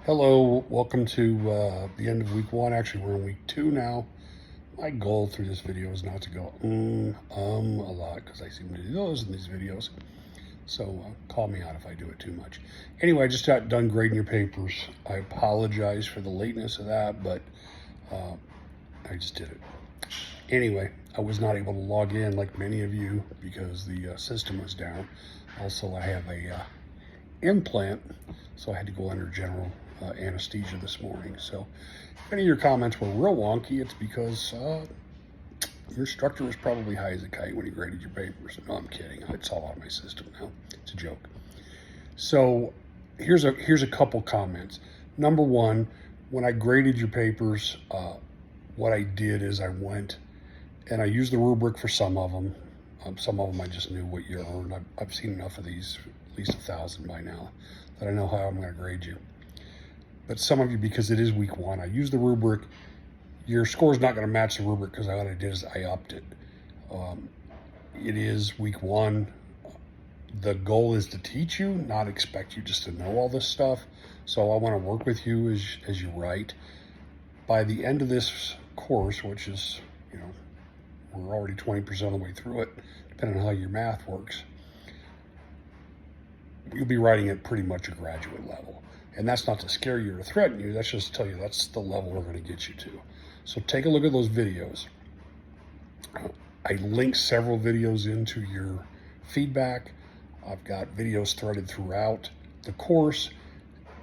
Hello, welcome to the end of week one. Actually, we're in week two now. My goal through this video is not to go a lot because I seem to do those in these videos. So call me out if I do it too much. Anyway, I just got done grading your papers. I apologize for the lateness of that, but I just did it. Anyway, I was not able to log in like many of you because the system was down. Also, I have a implant, so I had to go under general anesthesia this morning. So if any of your comments were real wonky, it's because your instructor was probably high as a kite when he graded your papers. No, I'm kidding. It's all out of my system now. It's a joke. So here's a couple comments. Number one, when I graded your papers, what I did is I went and I used the rubric for some of them. Some of them I just knew what you earned. I've seen enough of these, at least 1,000 by now, that I know how I'm going to grade you. But some of you, because it is week one, I use the rubric. Your score is not going to match the rubric because what I did is I upped it. It is week one. The goal is to teach you, not expect you just to know all this stuff. So I want to work with you as you write. By the end of this course, which is, we're already 20% of the way through it, depending on how your math works, you'll be writing at pretty much a graduate level. And that's not to scare you or to threaten you, that's just to tell you that's the level we're going to get you to. So take a look at those videos. I linked several videos into your feedback. I've got videos threaded throughout the course.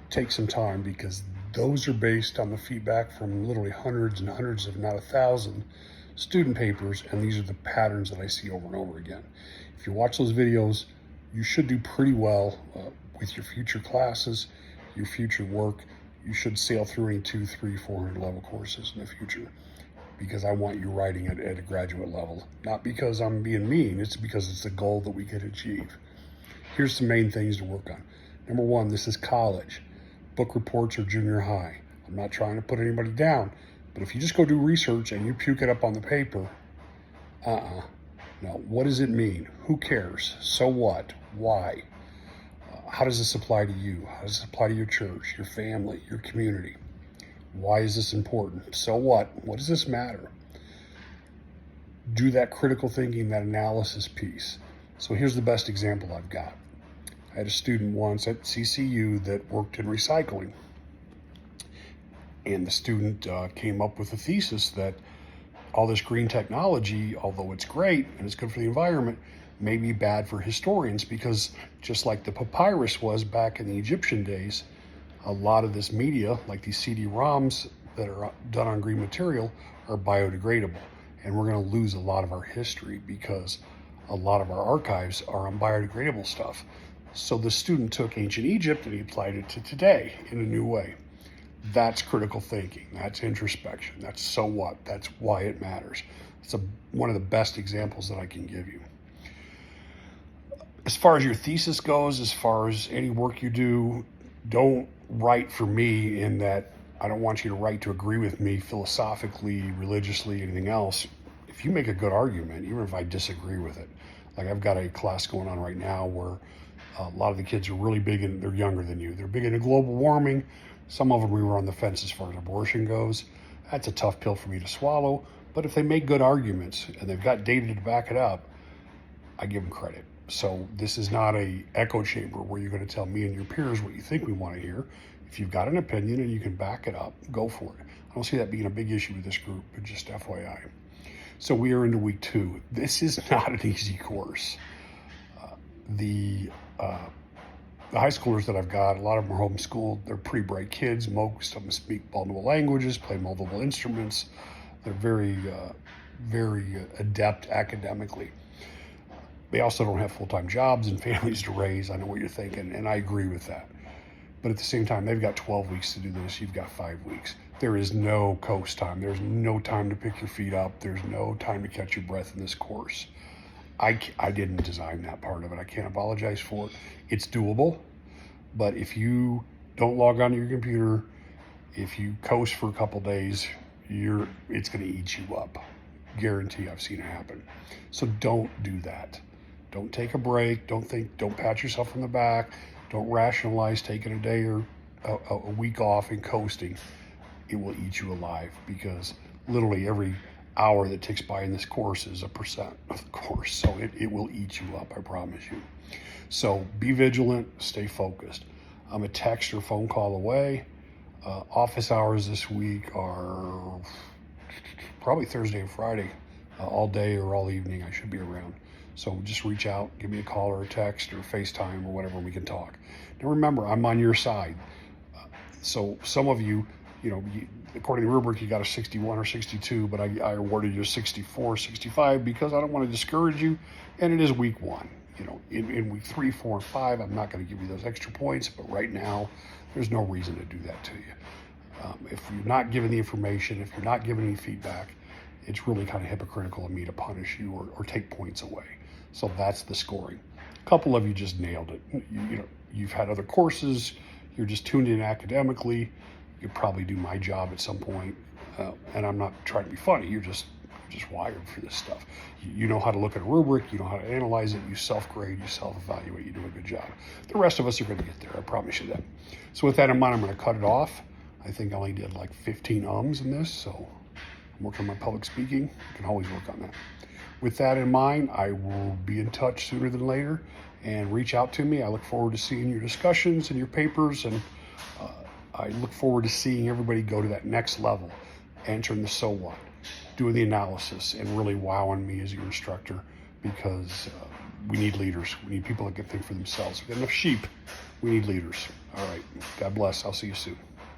Take some time because those are based on the feedback from literally hundreds and hundreds, if not 1,000 student papers, and these are the patterns that I see over and over again. If you watch those videos, you should do pretty well with your future classes, your future work. You should sail through any 200, 300, 400 level courses in the future because I want you writing at a graduate level. Not because I'm being mean, it's because it's a goal that we can achieve. Here's some main things to work on. Number one, this is college. Book reports are junior high. I'm not trying to put anybody down, but if you just go do research and you puke it up on the paper, no, what does it mean? Who cares? So what? Why? How does this apply to you? How does this apply to your church, your family, your community? Why is this important? So what? What does this matter? Do that critical thinking, that analysis piece. So here's the best example I've got. I had a student once at CCU that worked in recycling. And the student came up with a thesis that all this green technology, although it's great and it's good for the environment, may be bad for historians because just like the papyrus was back in the Egyptian days, a lot of this media, like these CD-ROMs that are done on green material, are biodegradable. And we're going to lose a lot of our history because a lot of our archives are on biodegradable stuff. So the student took ancient Egypt and he applied it to today in a new way. That's critical thinking. That's introspection. That's so what. That's why it matters. It's one of the best examples that I can give you. As far as your thesis goes, as far as any work you do, don't write for me in that I don't want you to write to agree with me philosophically, religiously, anything else. If you make a good argument, even if I disagree with it, like I've got a class going on right now where a lot of the kids are really big and they're younger than you. They're big into global warming. Some of them we were on the fence as far as abortion goes. That's a tough pill for me to swallow. But if they make good arguments and they've got data to back it up, I give them credit. So this is not a echo chamber where you're going to tell me and your peers what you think we want to hear. If you've got an opinion and you can back it up, go for it. I don't see that being a big issue with this group, but just FYI. So we are into week two. This is not an easy course. The high schoolers that I've got, a lot of them are homeschooled. They're pretty bright kids. Most of them speak multiple languages, play multiple instruments. They're very, very adept academically. They also don't have full-time jobs and families to raise. I know what you're thinking, and I agree with that. But at the same time, they've got 12 weeks to do this. You've got 5 weeks. There is no coast time. There's no time to pick your feet up. There's no time to catch your breath in this course. I didn't design that part of it. I can't apologize for it. It's doable, but if you don't log onto your computer, if you coast for a couple days, it's going to eat you up. Guarantee. I've seen it happen. So don't do that. Don't take a break. Don't pat yourself on the back. Don't rationalize taking a day or a week off and coasting, it will eat you alive, because literally every hour that ticks by in this course is a percent of the course. So it will eat you up, I promise you. So be vigilant, stay focused. I'm a text or phone call away. Office hours this week are probably Thursday and Friday, all day or all evening. I should be around. So just reach out, give me a call or a text or FaceTime or whatever, we can talk. Now remember, I'm on your side. So some of you, according to the rubric, you got a 61 or 62, but I awarded you a 64, 65 because I don't want to discourage you. And it is week 1. In week 3, 4, and 5, I'm not going to give you those extra points, but right now, there's no reason to do that to you. If you're not giving the information, if you're not giving any feedback, it's really kind of hypocritical of me to punish you or take points away. So that's the scoring. A couple of you just nailed it. You've had other courses, you're just tuned in academically, you probably do my job at some point, and I'm not trying to be funny, you're just wired for this stuff. You know how to look at a rubric, you know how to analyze it, you self-grade, you self-evaluate, you do a good job. The rest of us are going to get there, I promise you that. So with that in mind, I'm going to cut it off. I think I only did like 15 ums in this, so I'm working on my public speaking. I can always work on that. With that in mind, I will be in touch sooner than later, and reach out to me. I look forward to seeing your discussions and your papers, and I look forward to seeing everybody go to that next level, answering the so what, doing the analysis, and really wowing me as your instructor, because we need leaders. We need people that can think for themselves. We've got enough sheep. We need leaders. All right. God bless. I'll see you soon.